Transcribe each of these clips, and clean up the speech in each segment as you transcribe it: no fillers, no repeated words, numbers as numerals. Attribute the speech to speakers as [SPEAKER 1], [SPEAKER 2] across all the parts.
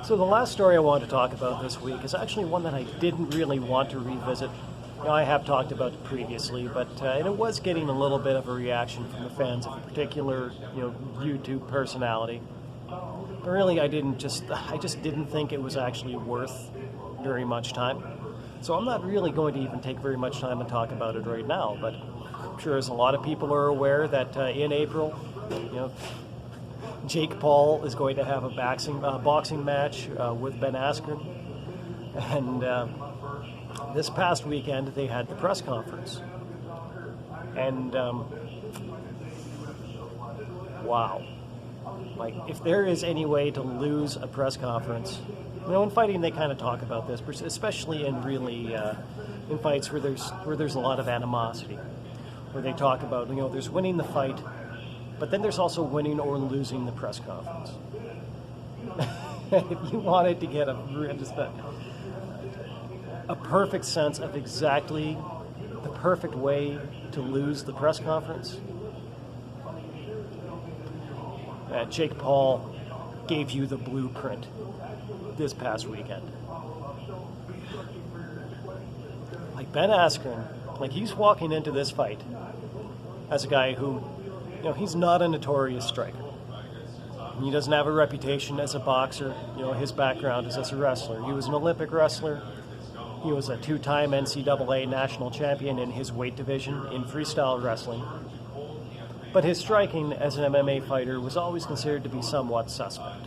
[SPEAKER 1] So the last story I want to talk about this week is actually one that I didn't really want to revisit. I have talked about it previously, but and it was getting a little bit of a reaction from the fans of a particular, YouTube personality. But really, I just didn't think it was actually worth very much time. So I'm not really going to even take very much time and talk about it right now. But I'm sure as a lot of people are aware that in April, Jake Paul is going to have a boxing match with Ben Askren. And this past weekend, they had the press conference. And, wow. Like, if there is any way to lose a press conference, in fighting they kind of talk about this, especially in really, in fights where there's a lot of animosity, where they talk about, there's winning the fight, but then there's also winning or losing the press conference. If you wanted to get a perfect sense of exactly the perfect way to lose the press conference, Jake Paul gave you the blueprint this past weekend. Like Ben Askren, he's walking into this fight as a guy who, he's not a notorious striker. He doesn't have a reputation as a boxer. His background is as a wrestler. He was an Olympic wrestler. He was a two-time NCAA national champion in his weight division in freestyle wrestling. But his striking as an MMA fighter was always considered to be somewhat suspect.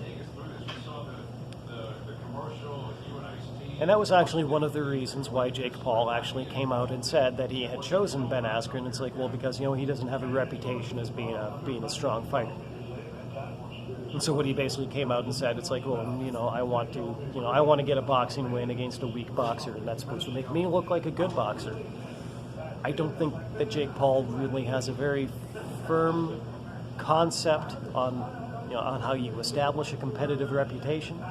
[SPEAKER 1] And that was actually one of the reasons why Jake Paul actually came out and said that he had chosen Ben Askren. It's because, he doesn't have a reputation as being a strong fighter. And so what he basically came out and said, I want to get a boxing win against a weak boxer, and that's supposed to make me look like a good boxer. I don't think that Jake Paul really has a very firm concept on how you establish a competitive reputation.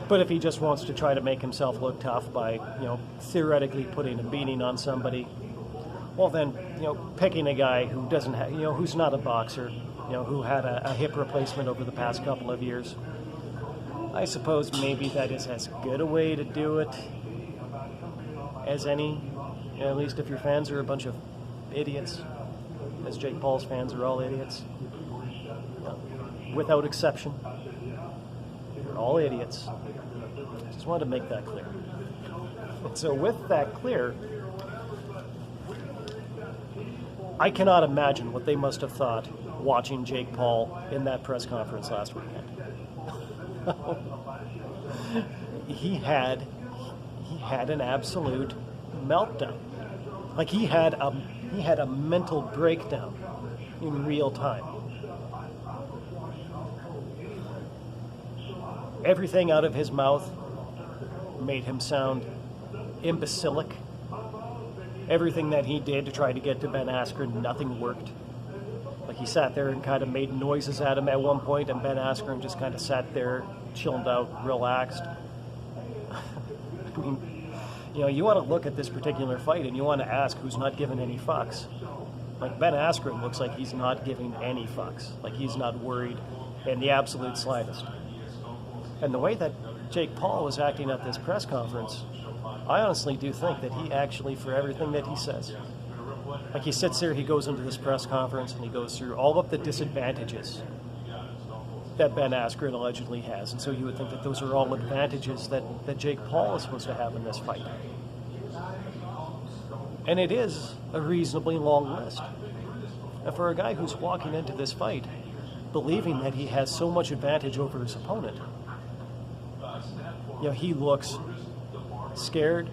[SPEAKER 1] But if he just wants to try to make himself look tough by, theoretically putting a beating on somebody, well then, picking a guy who doesn't have, who's not a boxer, who had a hip replacement over the past couple of years, I suppose maybe that is as good a way to do it as any, at least if your fans are a bunch of idiots, as Jake Paul's fans are all idiots, without exception. They're all idiots. Just wanted to make that clear. And so with that clear, I cannot imagine what they must have thought watching Jake Paul in that press conference last weekend. He had an absolute meltdown. He had a mental breakdown in real time. Everything out of his mouth made him sound imbecilic. Everything that he did to try to get to Ben Askren, nothing worked. He sat there and kind of made noises at him at one point, and Ben Askren just kind of sat there, chilled out, relaxed. I mean, you want to look at this particular fight and you want to ask who's not giving any fucks. Ben Askren looks like he's not giving any fucks. He's not worried in the absolute slightest. And the way that Jake Paul was acting at this press conference, I honestly do think that he actually, for everything that he says, he sits there, he goes into this press conference, and he goes through all of the disadvantages that Ben Askren allegedly has. And so you would think that those are all advantages that Jake Paul is supposed to have in this fight. And it is a reasonably long list. And for a guy who's walking into this fight believing that he has so much advantage over his opponent, he looks scared,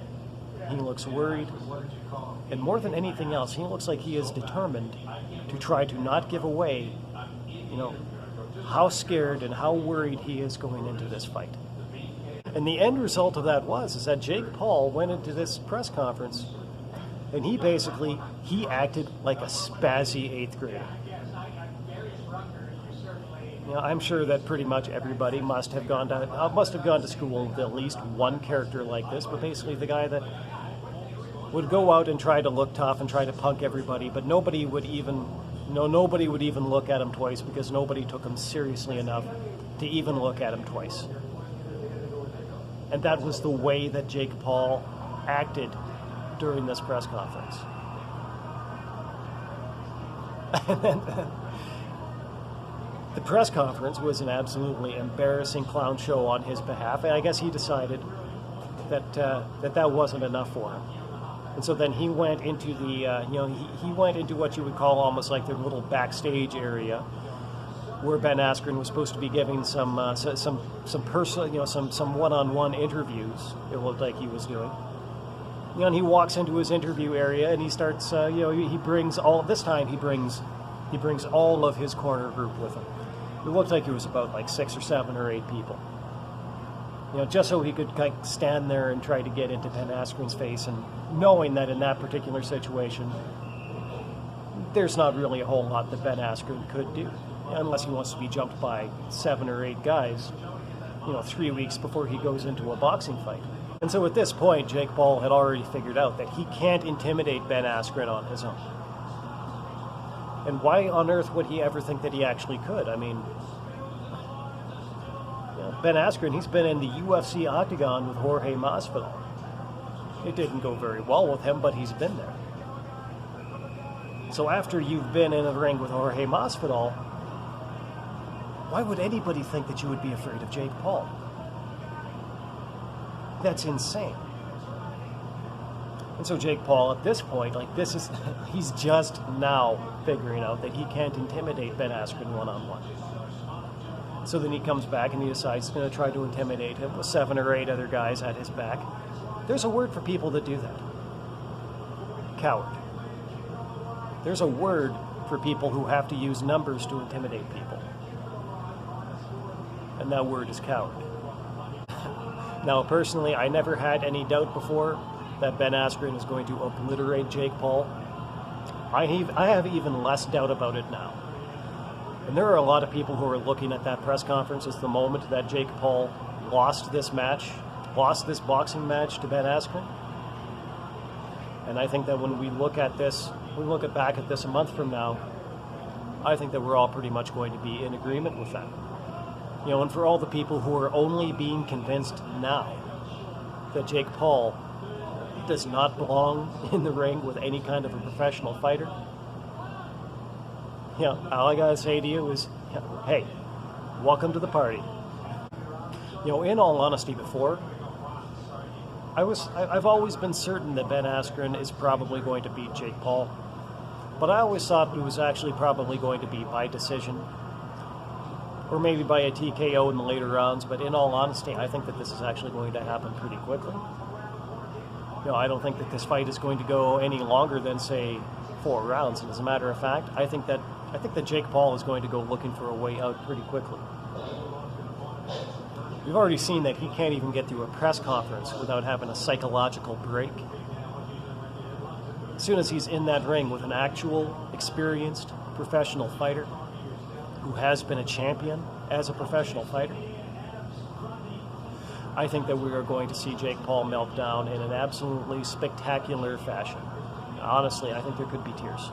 [SPEAKER 1] he looks worried, and more than anything else, he looks like he is determined to try to not give away, how scared and how worried he is going into this fight. And the end result of that is that Jake Paul went into this press conference and he acted like a spazzy 8th grader. I'm sure that pretty much everybody must have gone to school with at least one character like this, but basically the guy that would go out and try to look tough and try to punk everybody, but nobody would even Nobody would even look at him twice because nobody took him seriously enough to even look at him twice. And that was the way that Jake Paul acted during this press conference. And then the press conference was an absolutely embarrassing clown show on his behalf, and I guess he decided that that wasn't enough for him. And so then he went into the, he went into what you would call almost like the little backstage area, where Ben Askren was supposed to be giving some personal, some one-on-one interviews. It looked like he was doing. And he walks into his interview area and he starts, he brings all of his corner group with him. It looked like it was about like 6 or 7 or 8 people. Just so he could stand there and try to get into Ben Askren's face, and knowing that in that particular situation, there's not really a whole lot that Ben Askren could do, unless he wants to be jumped by 7 or 8 guys, 3 weeks before he goes into a boxing fight. And so at this point, Jake Paul had already figured out that he can't intimidate Ben Askren on his own. And why on earth would he ever think that he actually could? I mean, Ben Askren, he's been in the UFC octagon with Jorge Masvidal. It didn't go very well with him, but he's been there. So after you've been in a ring with Jorge Masvidal, why would anybody think that you would be afraid of Jake Paul? That's insane. And so Jake Paul, at this point, he's just now figuring out that he can't intimidate Ben Askren one-on-one. So then he comes back and he decides he's going to try to intimidate him with 7 or 8 other guys at his back. There's a word for people that do that. Coward. There's a word for people who have to use numbers to intimidate people. And that word is coward. Now, personally, I never had any doubt before that Ben Askren is going to obliterate Jake Paul. I have even less doubt about it now. And there are a lot of people who are looking at that press conference as the moment that Jake Paul lost this boxing match to Ben Askren. And I think that when we look back at this a month from now, I think that we're all pretty much going to be in agreement with that. And for all the people who are only being convinced now that Jake Paul does not belong in the ring with any kind of a professional fighter, all I gotta say to you is, hey, welcome to the party. In all honesty, before, I've always been certain that Ben Askren is probably going to beat Jake Paul, but I always thought it was actually probably going to be by decision, or maybe by a TKO in the later rounds. But in all honesty, I think that this is actually going to happen pretty quickly. I don't think that this fight is going to go any longer than, say, 4 rounds. And as a matter of fact, I think that Jake Paul is going to go looking for a way out pretty quickly. We've already seen that he can't even get through a press conference without having a psychological break. As soon as he's in that ring with an actual, experienced professional fighter who has been a champion as a professional fighter, I think that we are going to see Jake Paul melt down in an absolutely spectacular fashion. Honestly, I think there could be tears.